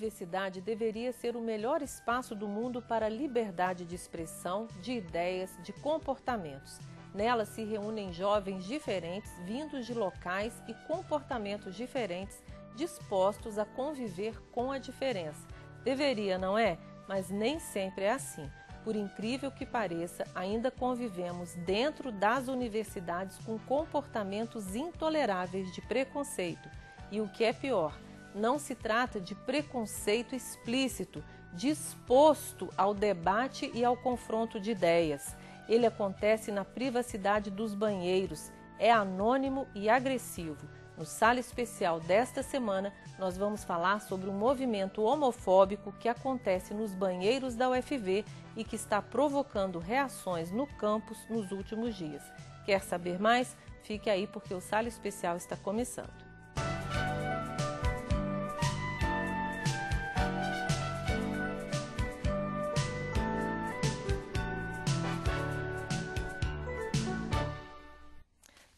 universidade deveria ser o melhor espaço do mundo para a liberdade de expressão, de ideias, de comportamentos. Nela se reúnem jovens diferentes, vindos de locais e comportamentos diferentes, dispostos a conviver com a diferença. Deveria, não é? Mas nem sempre é assim. Por incrível que pareça, ainda convivemos dentro das universidades com comportamentos intoleráveis de preconceito. E o que é pior, não se trata de preconceito explícito, disposto ao debate e ao confronto de ideias. Ele acontece na privacidade dos banheiros, é anônimo e agressivo. No Sala Especial desta semana, nós vamos falar sobre um movimento homofóbico que acontece nos banheiros da UFV e que está provocando reações no campus nos últimos dias. Quer saber mais? Fique aí porque o Sala Especial está começando.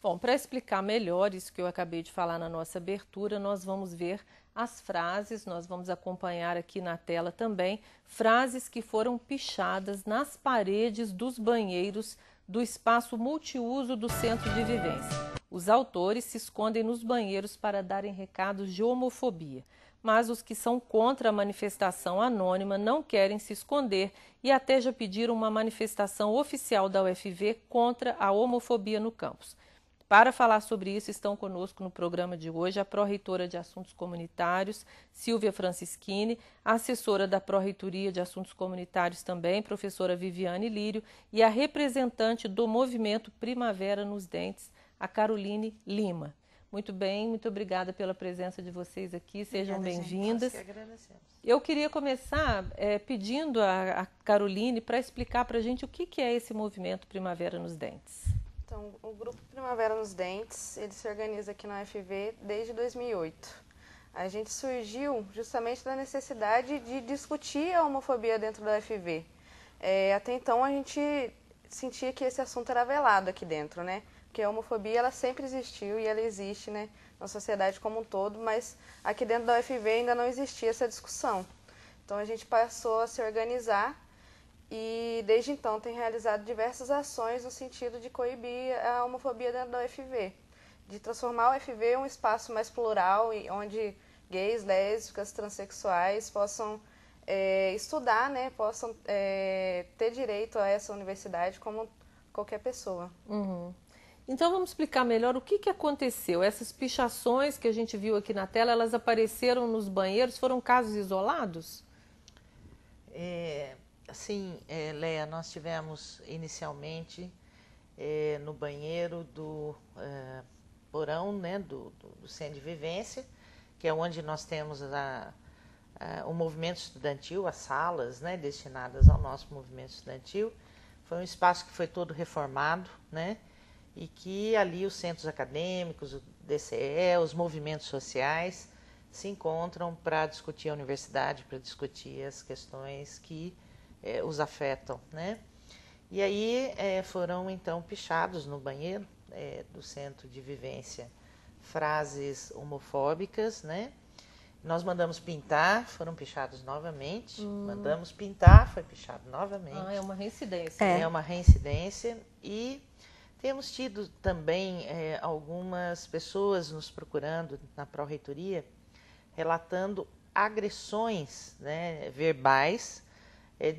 Bom, para explicar melhor isso que eu acabei de falar na nossa abertura, nós vamos ver as frases, nós vamos acompanhar aqui na tela também frases que foram pichadas nas paredes dos banheiros do espaço multiuso do Centro de Vivência. Os autores se escondem nos banheiros para darem recados de homofobia, mas os que são contra a manifestação anônima não querem se esconder e até já pediram uma manifestação oficial da UFV contra a homofobia no campus. Para falar sobre isso, estão conosco no programa de hoje a pró-reitora de Assuntos Comunitários, Silvia Francischini, a assessora da Pró-Reitoria de Assuntos Comunitários também, professora Viviane Lírio, e a representante do movimento Primavera nos Dentes, a Caroline Lima. Muito bem, muito obrigada pela presença de vocês aqui, sejam bem-vindas. Nós que agradecemos. Eu queria começar pedindo a Caroline para explicar para a gente o que é esse movimento Primavera nos Dentes. Então, o Grupo Primavera nos Dentes, ele se organiza aqui na UFV desde 2008. A gente surgiu justamente da necessidade de discutir a homofobia dentro da UFV. Até então, a gente sentia que esse assunto era velado aqui dentro, né? Porque a homofobia, ela sempre existiu e ela existe, né, na sociedade como um todo, mas aqui dentro da UFV ainda não existia essa discussão. Então, a gente passou a se organizar e desde então tem realizado diversas ações no sentido de coibir a homofobia dentro da UFV, de transformar a UFV em um espaço mais plural, onde gays, lésbicas, transexuais possam estudar, né, possam ter direito a essa universidade como qualquer pessoa. Uhum. Então vamos explicar melhor o que aconteceu. Essas pichações que a gente viu aqui na tela, elas apareceram nos banheiros, foram casos isolados? Sim, Leia, nós tivemos inicialmente no banheiro do porão, né, do Centro de Vivência, que é onde nós temos o movimento estudantil, as salas, né, destinadas ao nosso movimento estudantil. Foi um espaço que foi todo reformado, né, e que ali os centros acadêmicos, o DCE, os movimentos sociais se encontram para discutir a universidade, para discutir as questões que os afetam, né? E aí foram então pichados no banheiro do Centro de Vivência frases homofóbicas, né? Nós mandamos pintar, foram pichados novamente. Mandamos pintar, foi pichado novamente. Ah, é uma reincidência. É uma reincidência. E temos tido também algumas pessoas nos procurando na Pró-Reitoria, relatando agressões, né, verbais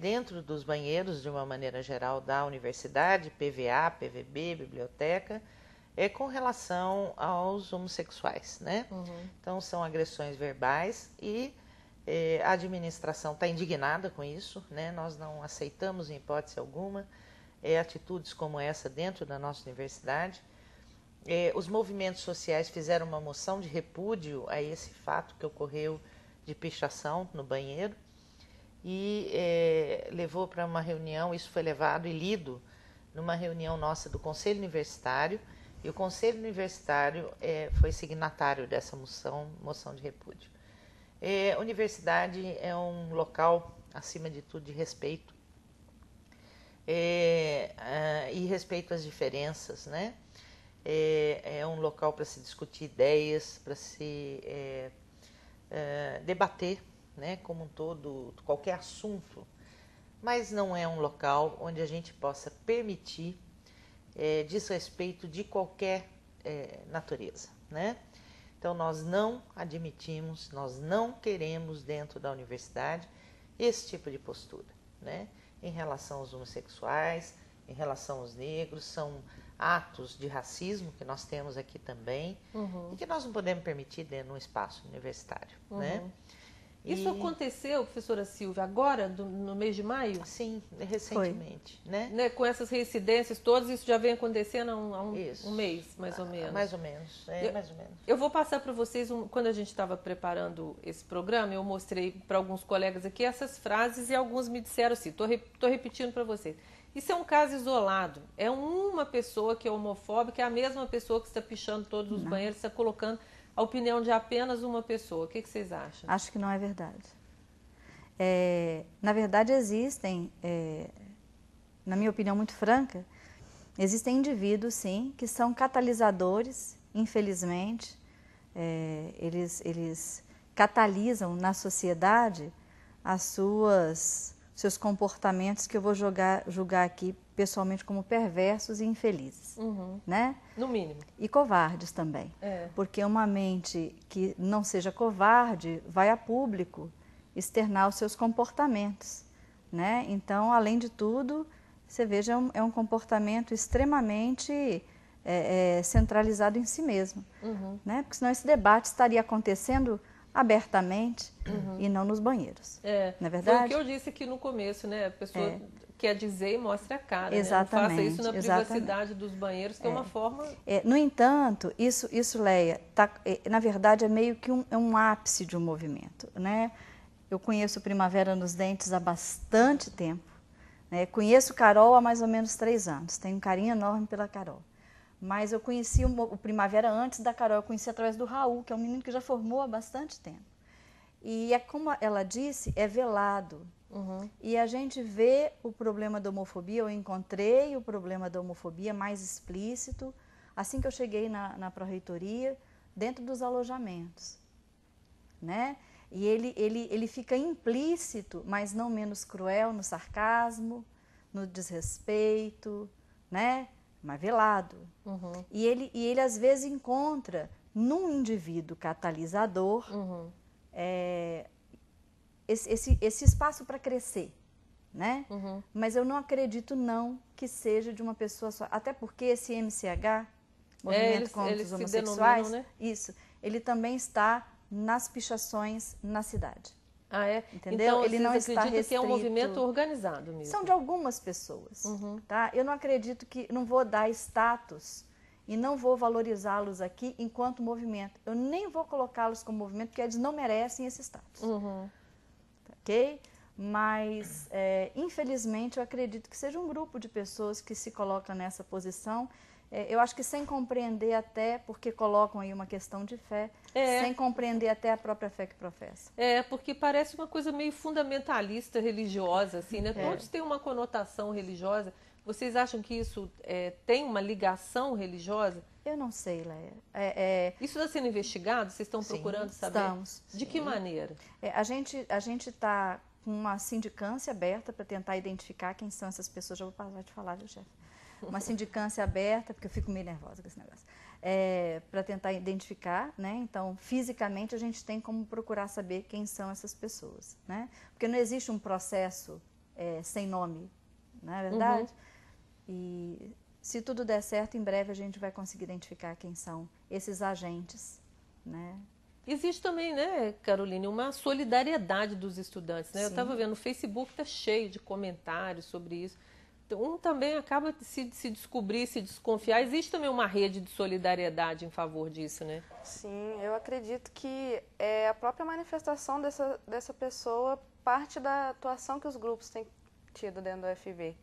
dentro dos banheiros, de uma maneira geral, da universidade, PVA, PVB, biblioteca, com relação aos homossexuais, né? Uhum. Então, são agressões verbais e a administração está indignada com isso, né? Nós não aceitamos, em hipótese alguma, atitudes como essa dentro da nossa universidade. Os movimentos sociais fizeram uma moção de repúdio a esse fato que ocorreu de pichação no banheiro e levou para uma reunião, isso foi levado e lido numa reunião nossa do Conselho Universitário, e o Conselho Universitário foi signatário dessa moção de repúdio. A universidade é um local, acima de tudo, de respeito, e respeito às diferenças, né? É um local para se discutir ideias, para se debater, né, como um todo, qualquer assunto, mas não é um local onde a gente possa permitir desrespeito de qualquer natureza, né? Então nós não admitimos, nós não queremos dentro da universidade esse tipo de postura, né? Em relação aos homossexuais, em relação aos negros, são atos de racismo que nós temos aqui também e que nós não podemos permitir dentro de um espaço universitário, né? Isso aconteceu, professora Silvia, agora, no mês de maio? Sim, recentemente, né? Com essas reincidências todas, isso já vem acontecendo há um mês, mais ou menos. Mais ou menos, mais ou menos. Eu vou passar para vocês, quando a gente estava preparando esse programa, eu mostrei para alguns colegas aqui essas frases e alguns me disseram assim, estou repetindo para vocês. Isso é um caso isolado, é uma pessoa que é homofóbica, é a mesma pessoa que está pichando todos os banheiros, está colocando a opinião de apenas uma pessoa. O que vocês acham? Acho que não é verdade. Na verdade, existem, na minha opinião muito franca, existem indivíduos, sim, que são catalisadores, infelizmente. Eles catalisam na sociedade seus comportamentos que eu vou julgar aqui pessoalmente como perversos e infelizes, né? No mínimo. E covardes também, porque uma mente que não seja covarde vai a público externar os seus comportamentos, né? Então, além de tudo, você veja, é um comportamento extremamente centralizado em si mesmo, né? Porque senão esse debate estaria acontecendo abertamente e não nos banheiros, não é verdade? Foi o que eu disse aqui no começo, né? A pessoa quer dizer e mostra a cara, exatamente, né? Não faça isso na privacidade dos banheiros, que é uma forma... no entanto, isso Leia, na verdade é meio que um ápice de um movimento, né? Eu conheço Primavera nos Dentes há bastante tempo, né? Conheço Carol há mais ou menos 3 anos, tenho um carinho enorme pela Carol. Mas eu conheci o Primavera antes da Carol, eu conheci através do Raul, que é um menino que já formou há bastante tempo. E como ela disse, é velado. E a gente vê o problema da homofobia, eu encontrei o problema da homofobia mais explícito, assim que eu cheguei na pró-reitoria, dentro dos alojamentos, né? E ele fica implícito, mas não menos cruel, no sarcasmo, no desrespeito, né? Mas velado. E ele às vezes encontra num indivíduo catalisador esse espaço para crescer, né? Mas eu não acredito não que seja de uma pessoa só, até porque esse MCH, Movimento contra os Homossexuais, né? Isso, ele também está nas pichações na cidade. Ah, é? Entendeu? Então, ele não está restrito. Que é um movimento organizado mesmo. São de algumas pessoas, tá? Eu não acredito que, não vou dar status e não vou valorizá-los aqui enquanto movimento. Eu nem vou colocá-los como movimento, porque eles não merecem esse status. Ok? Mas, infelizmente, eu acredito que seja um grupo de pessoas que se colocam nessa posição. Eu acho que sem compreender até, porque colocam aí uma questão de fé, sem compreender até a própria fé que professa. Porque parece uma coisa meio fundamentalista religiosa, assim, né? Todos têm uma conotação religiosa. Vocês acham que isso tem uma ligação religiosa? Eu não sei, Leia. Isso está sendo investigado? Vocês estão procurando saber? Estamos. De que maneira? A gente está com uma sindicância aberta para tentar identificar quem são essas pessoas. Já vou parar de falar, viu, chefe? Uma sindicância aberta, porque eu fico meio nervosa com esse negócio, para tentar identificar, né? Então, fisicamente, a gente tem como procurar saber quem são essas pessoas, né? Porque não existe um processo sem nome, não é verdade? E se tudo der certo, em breve a gente vai conseguir identificar quem são esses agentes, né? Existe também, né, Caroline, uma solidariedade dos estudantes, né? Sim. Eu estava vendo, o Facebook está cheio de comentários sobre isso. Um também acaba de se descobrir, se desconfiar. Existe também uma rede de solidariedade em favor disso, né? Sim, eu acredito que a própria manifestação dessa pessoa parte da atuação que os grupos têm tido dentro do UFV.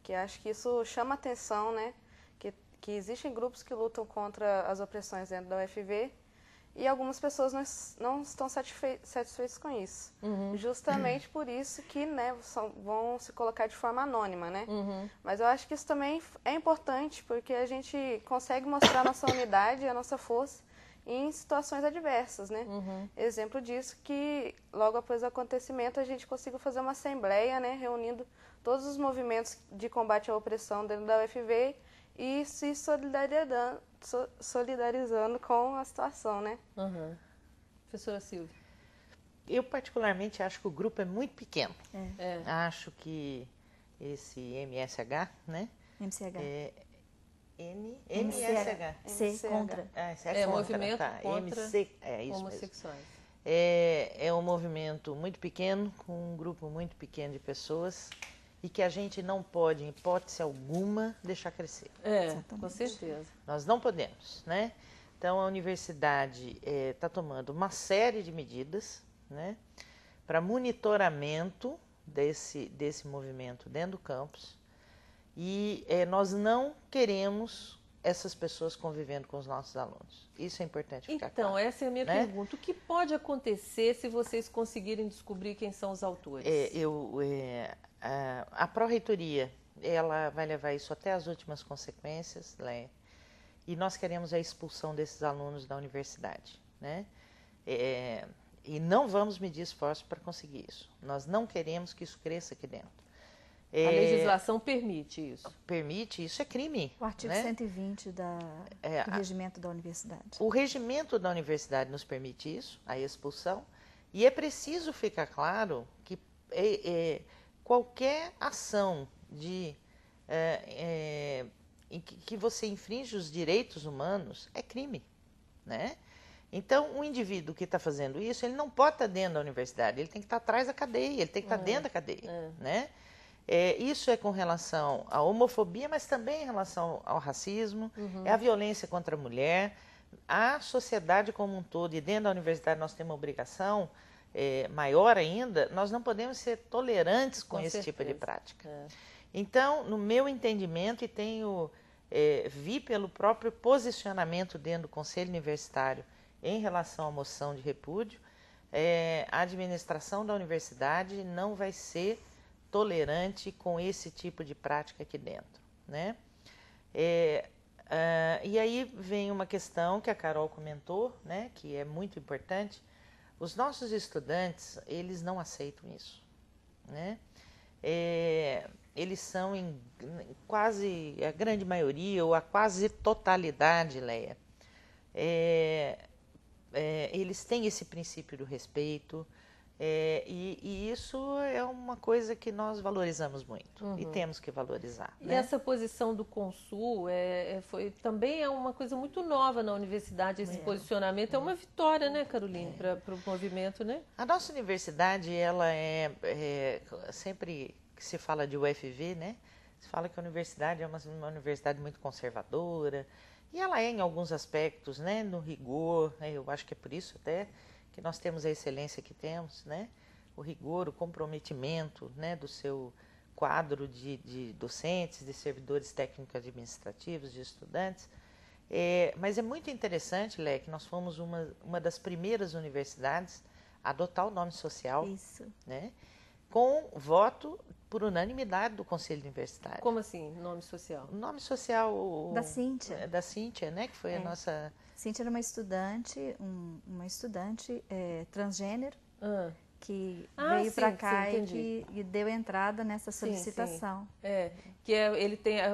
Que acho que isso chama atenção, né? Que existem grupos que lutam contra as opressões dentro da UFV e algumas pessoas não estão satisfeitas com isso. Justamente por isso que, né, vão se colocar de forma anônima, né? Mas eu acho que isso também é importante, porque a gente consegue mostrar a nossa unidade, a nossa força em situações adversas, né? Exemplo disso que logo após o acontecimento a gente conseguiu fazer uma assembleia, né, reunindo todos os movimentos de combate à opressão dentro da UFV e se solidarizando com a situação, né? Professora Silvia. Eu particularmente acho que o grupo é muito pequeno. É. Acho que esse MSH, né? MCH. MSH. C, contra. Esse É, contra, movimento tá. contra MC, isso mesmo. homossexuais. É um movimento muito pequeno, com um grupo muito pequeno de pessoas e que a gente não pode, em hipótese alguma, deixar crescer. Com certeza. Nós não podemos, né? Então, a universidade está tomando uma série de medidas, né, para monitoramento desse movimento dentro do campus. E nós não queremos essas pessoas convivendo com os nossos alunos. Isso é importante ficar claro. Então, essa é a minha pergunta. O que pode acontecer se vocês conseguirem descobrir quem são os autores? A pró-reitoria, ela vai levar isso até as últimas consequências, Léa, e nós queremos a expulsão desses alunos da universidade, né? E não vamos medir esforço para conseguir isso. Nós não queremos que isso cresça aqui dentro. A legislação permite isso? Permite, isso é crime. O artigo 120 do regimento da universidade. O regimento da universidade nos permite isso, a expulsão, e é preciso ficar claro que qualquer ação em que você infringe os direitos humanos é crime, né? Então, o indivíduo que está fazendo isso, ele não pode estar dentro da universidade, ele tem que estar atrás da cadeia, ele tem que estar dentro da cadeia, né? Isso é com relação à homofobia, mas também em relação ao racismo, é a violência contra a mulher, a sociedade como um todo, e dentro da universidade nós temos uma obrigação maior ainda, nós não podemos ser tolerantes com esse tipo de prática. Então, no meu entendimento, e vi pelo próprio posicionamento dentro do Conselho Universitário em relação à moção de repúdio, a administração da universidade não vai ser tolerante com esse tipo de prática aqui dentro, né? E aí vem uma questão que a Carol comentou, né, que é muito importante. Os nossos estudantes, eles não aceitam isso, né? Eles são em quase a grande maioria ou a quase totalidade, Léa, eles têm esse princípio do respeito, e isso é uma coisa que nós valorizamos muito e temos que valorizar. E né? essa posição do Consul também é uma coisa muito nova na universidade, esse posicionamento é uma vitória, né, Carolina, para o movimento, né? A nossa universidade, ela sempre que se fala de UFV, né, se fala que a universidade é uma universidade muito conservadora, e ela é em alguns aspectos, né, no rigor, né, eu acho que é por isso até que nós temos a excelência que temos, né, o rigor, o comprometimento, né, do seu quadro de docentes, de servidores técnico-administrativos, de estudantes. Mas é muito interessante, Lé, que nós fomos uma das primeiras universidades a adotar o nome social, né, com voto por unanimidade do Conselho Universitário. Como assim, nome social? O nome social... Da Cíntia. Da Cíntia, né, que foi a nossa... Cíntia era uma estudante, transgênero, que veio para cá e deu entrada nessa solicitação. Sim.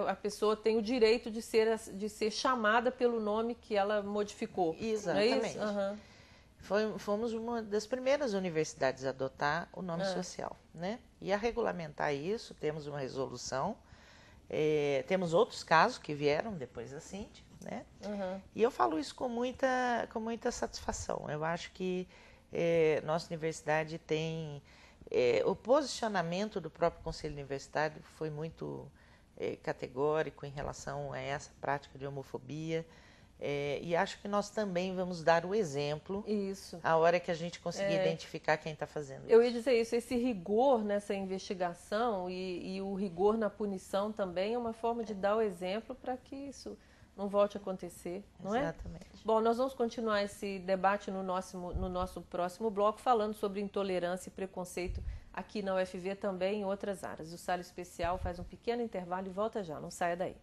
A pessoa tem o direito de ser chamada pelo nome que ela modificou. Exatamente. Não é isso? Fomos uma das primeiras universidades a adotar o nome social, né? E a regulamentar isso, temos uma resolução, temos outros casos que vieram depois da Cíntia, né? E eu falo isso com muita satisfação. Eu acho que nossa universidade tem... o posicionamento do próprio Conselho Universitário foi muito categórico em relação a essa prática de homofobia. E acho que nós também vamos dar o exemplo a hora que a gente conseguir identificar quem está fazendo isso. Eu ia dizer isso, esse rigor nessa investigação e o rigor na punição também é uma forma de dar o exemplo para que isso não volte a acontecer, não é? Exatamente. Bom, nós vamos continuar esse debate no nosso próximo bloco, falando sobre intolerância e preconceito aqui na UFV também em outras áreas. O Sala Especial faz um pequeno intervalo e volta já, não saia daí.